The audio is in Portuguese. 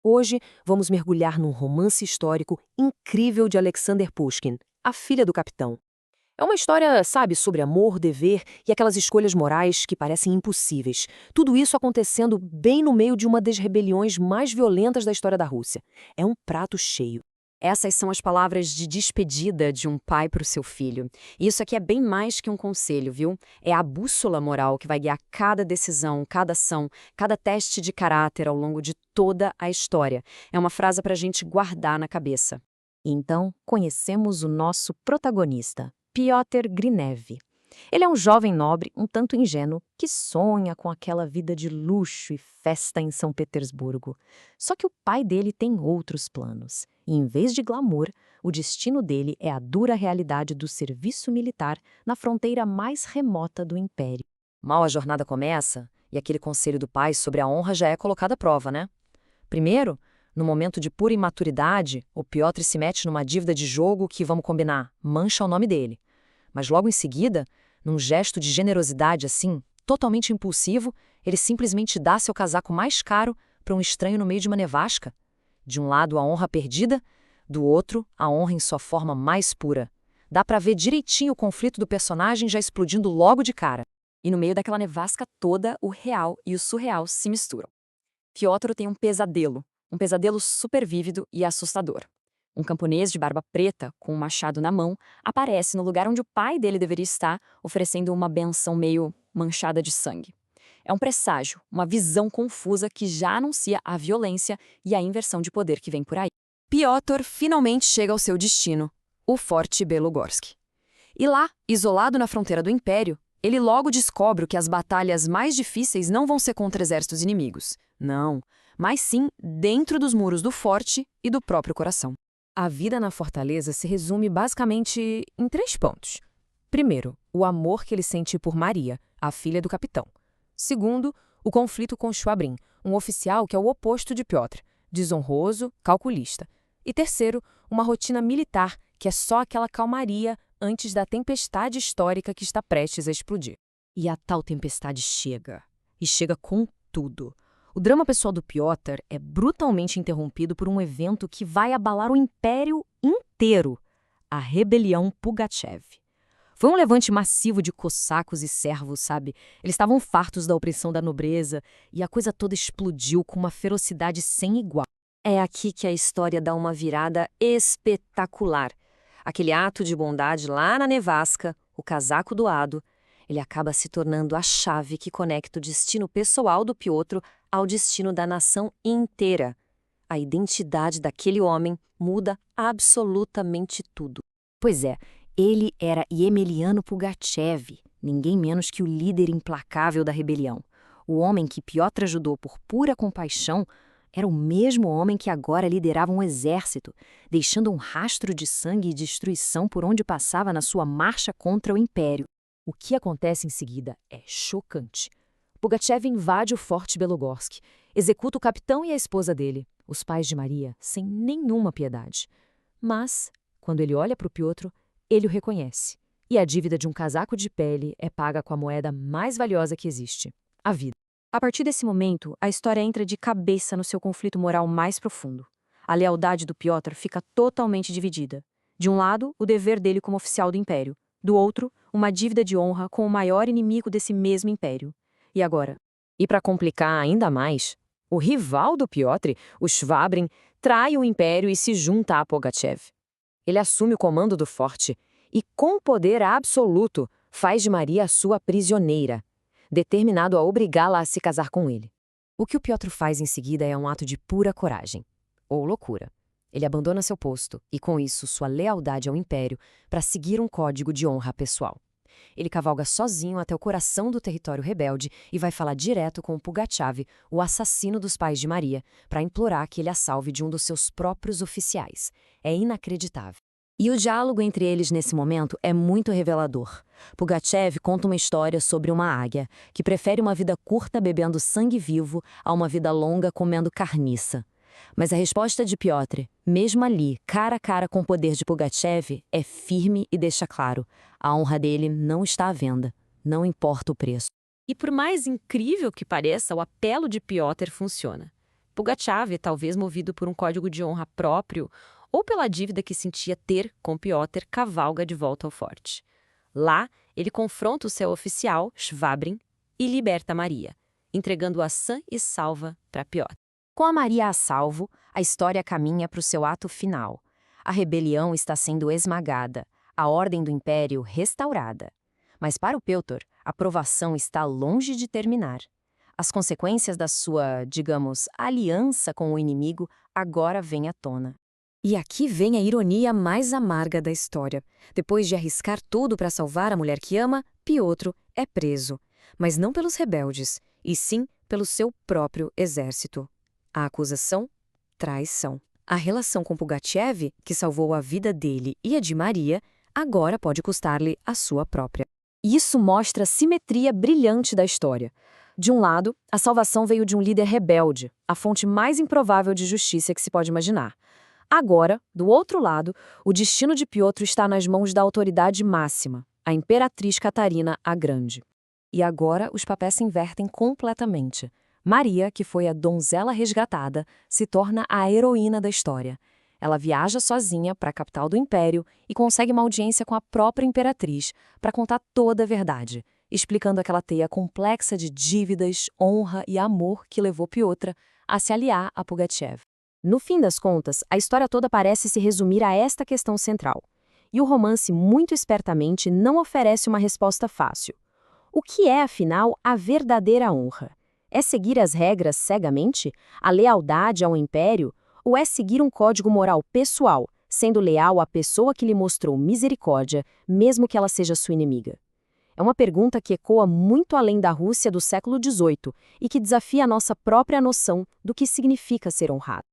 Hoje, vamos mergulhar num romance histórico incrível de Alexander Pushkin, A Filha do Capitão. É uma história, sabe, sobre amor, dever e aquelas escolhas morais que parecem impossíveis. Tudo isso acontecendo bem no meio de uma das rebeliões mais violentas da história da Rússia. É um prato cheio. Essas são as palavras de despedida de um pai para o seu filho. E isso aqui é bem mais que um conselho, viu? É a bússola moral que vai guiar cada decisão, cada ação, cada teste de caráter ao longo de toda a história. É uma frase para a gente guardar na cabeça. Então, conhecemos o nosso protagonista, Piotr Grinev. Ele é um jovem nobre, um tanto ingênuo, que sonha com aquela vida de luxo e festa em São Petersburgo. Só que o pai dele tem outros planos. E, em vez de glamour, o destino dele é a dura realidade do serviço militar na fronteira mais remota do império. Mal a jornada começa, e aquele conselho do pai sobre a honra já é colocado à prova, né? Primeiro, no momento de pura imaturidade, o Piotr se mete numa dívida de jogo que, vamos combinar, mancha o nome dele. Mas logo em seguida, num gesto de generosidade assim, totalmente impulsivo, ele simplesmente dá seu casaco mais caro para um estranho no meio de uma nevasca. De um lado, a honra perdida, do outro, a honra em sua forma mais pura. Dá para ver direitinho o conflito do personagem já explodindo logo de cara. E no meio daquela nevasca toda, o real e o surreal se misturam. Piotr tem um pesadelo super vívido e assustador. Um camponês de barba preta, com um machado na mão, aparece no lugar onde o pai dele deveria estar, oferecendo uma benção meio manchada de sangue. É um presságio, uma visão confusa que já anuncia a violência e a inversão de poder que vem por aí. Piotr finalmente chega ao seu destino, o Forte Belogorsk. E lá, isolado na fronteira do Império, ele logo descobre que as batalhas mais difíceis não vão ser contra exércitos inimigos. Não, mas sim dentro dos muros do forte e do próprio coração. A vida na fortaleza se resume basicamente em 3 pontos. Primeiro, o amor que ele sente por Maria, a filha do capitão. Segundo, o conflito com Schwabrin, um oficial que é o oposto de Piotr, desonroso, calculista. E terceiro, uma rotina militar que é só aquela calmaria antes da tempestade histórica que está prestes a explodir. E a tal tempestade chega. E chega com tudo. O drama pessoal do Piotr é brutalmente interrompido por um evento que vai abalar o império inteiro, a rebelião Pugachev. Foi um levante massivo de cossacos e servos, sabe? Eles estavam fartos da opressão da nobreza e a coisa toda explodiu com uma ferocidade sem igual. É aqui que a história dá uma virada espetacular. Aquele ato de bondade lá na nevasca, o casaco doado, ele acaba se tornando a chave que conecta o destino pessoal do Piotr ao destino da nação inteira. A identidade daquele homem muda absolutamente tudo. Pois é, ele era Yemeliano Pugachev, ninguém menos que o líder implacável da rebelião. O homem que Piotr ajudou por pura compaixão era o mesmo homem que agora liderava um exército, deixando um rastro de sangue e destruição por onde passava na sua marcha contra o império. O que acontece em seguida é chocante. Pugachev invade o Forte Belogorsk, executa o capitão e a esposa dele, os pais de Maria, sem nenhuma piedade. Mas, quando ele olha para o Piotr, ele o reconhece. E a dívida de um casaco de pele é paga com a moeda mais valiosa que existe, a vida. A partir desse momento, a história entra de cabeça no seu conflito moral mais profundo. A lealdade do Piotr fica totalmente dividida. De um lado, o dever dele como oficial do império. Do outro, uma dívida de honra com o maior inimigo desse mesmo império. E agora? E para complicar ainda mais, o rival do Piotr, o Schwabrin, trai o império e se junta a Pugachev. Ele assume o comando do forte e, com poder absoluto, faz de Maria a sua prisioneira, determinado a obrigá-la a se casar com ele. O que o Piotr faz em seguida é um ato de pura coragem, ou loucura. Ele abandona seu posto e, com isso, sua lealdade ao império para seguir um código de honra pessoal. Ele cavalga sozinho até o coração do território rebelde e vai falar direto com o Pugachev, o assassino dos pais de Maria, para implorar que ele a salve de um dos seus próprios oficiais. É inacreditável. E o diálogo entre eles nesse momento é muito revelador. Pugachev conta uma história sobre uma águia que prefere uma vida curta bebendo sangue vivo a uma vida longa comendo carniça. Mas a resposta de Piotr, mesmo ali, cara a cara com o poder de Pugachev, é firme e deixa claro: a honra dele não está à venda, não importa o preço. E por mais incrível que pareça, o apelo de Piotr funciona. Pugachev, talvez movido por um código de honra próprio ou pela dívida que sentia ter com Piotr, cavalga de volta ao forte. Lá, ele confronta o seu oficial, Shvabrin, e liberta Maria, entregando-a sã e salva para Piotr. Com a Maria a salvo, a história caminha para o seu ato final. A rebelião está sendo esmagada, a ordem do império restaurada. Mas para o Piotr, a provação está longe de terminar. As consequências da sua, digamos, aliança com o inimigo agora vêm à tona. E aqui vem a ironia mais amarga da história. Depois de arriscar tudo para salvar a mulher que ama, Piotr é preso. Mas não pelos rebeldes, e sim pelo seu próprio exército. A acusação? Traição. A relação com Pugachev, que salvou a vida dele e a de Maria, agora pode custar-lhe a sua própria. Isso mostra a simetria brilhante da história. De um lado, a salvação veio de um líder rebelde, a fonte mais improvável de justiça que se pode imaginar. Agora, do outro lado, o destino de Piotr está nas mãos da autoridade máxima, a imperatriz Catarina a Grande. E agora os papéis se invertem completamente. Maria, que foi a donzela resgatada, se torna a heroína da história. Ela viaja sozinha para a capital do império e consegue uma audiência com a própria imperatriz para contar toda a verdade, explicando aquela teia complexa de dívidas, honra e amor que levou Piotr a se aliar a Pugachev. No fim das contas, a história toda parece se resumir a esta questão central. E o romance, muito espertamente, não oferece uma resposta fácil. O que é, afinal, a verdadeira honra? É seguir as regras cegamente? A lealdade ao império? Ou é seguir um código moral pessoal, sendo leal à pessoa que lhe mostrou misericórdia, mesmo que ela seja sua inimiga? É uma pergunta que ecoa muito além da Rússia do século XVIII e que desafia a nossa própria noção do que significa ser honrado.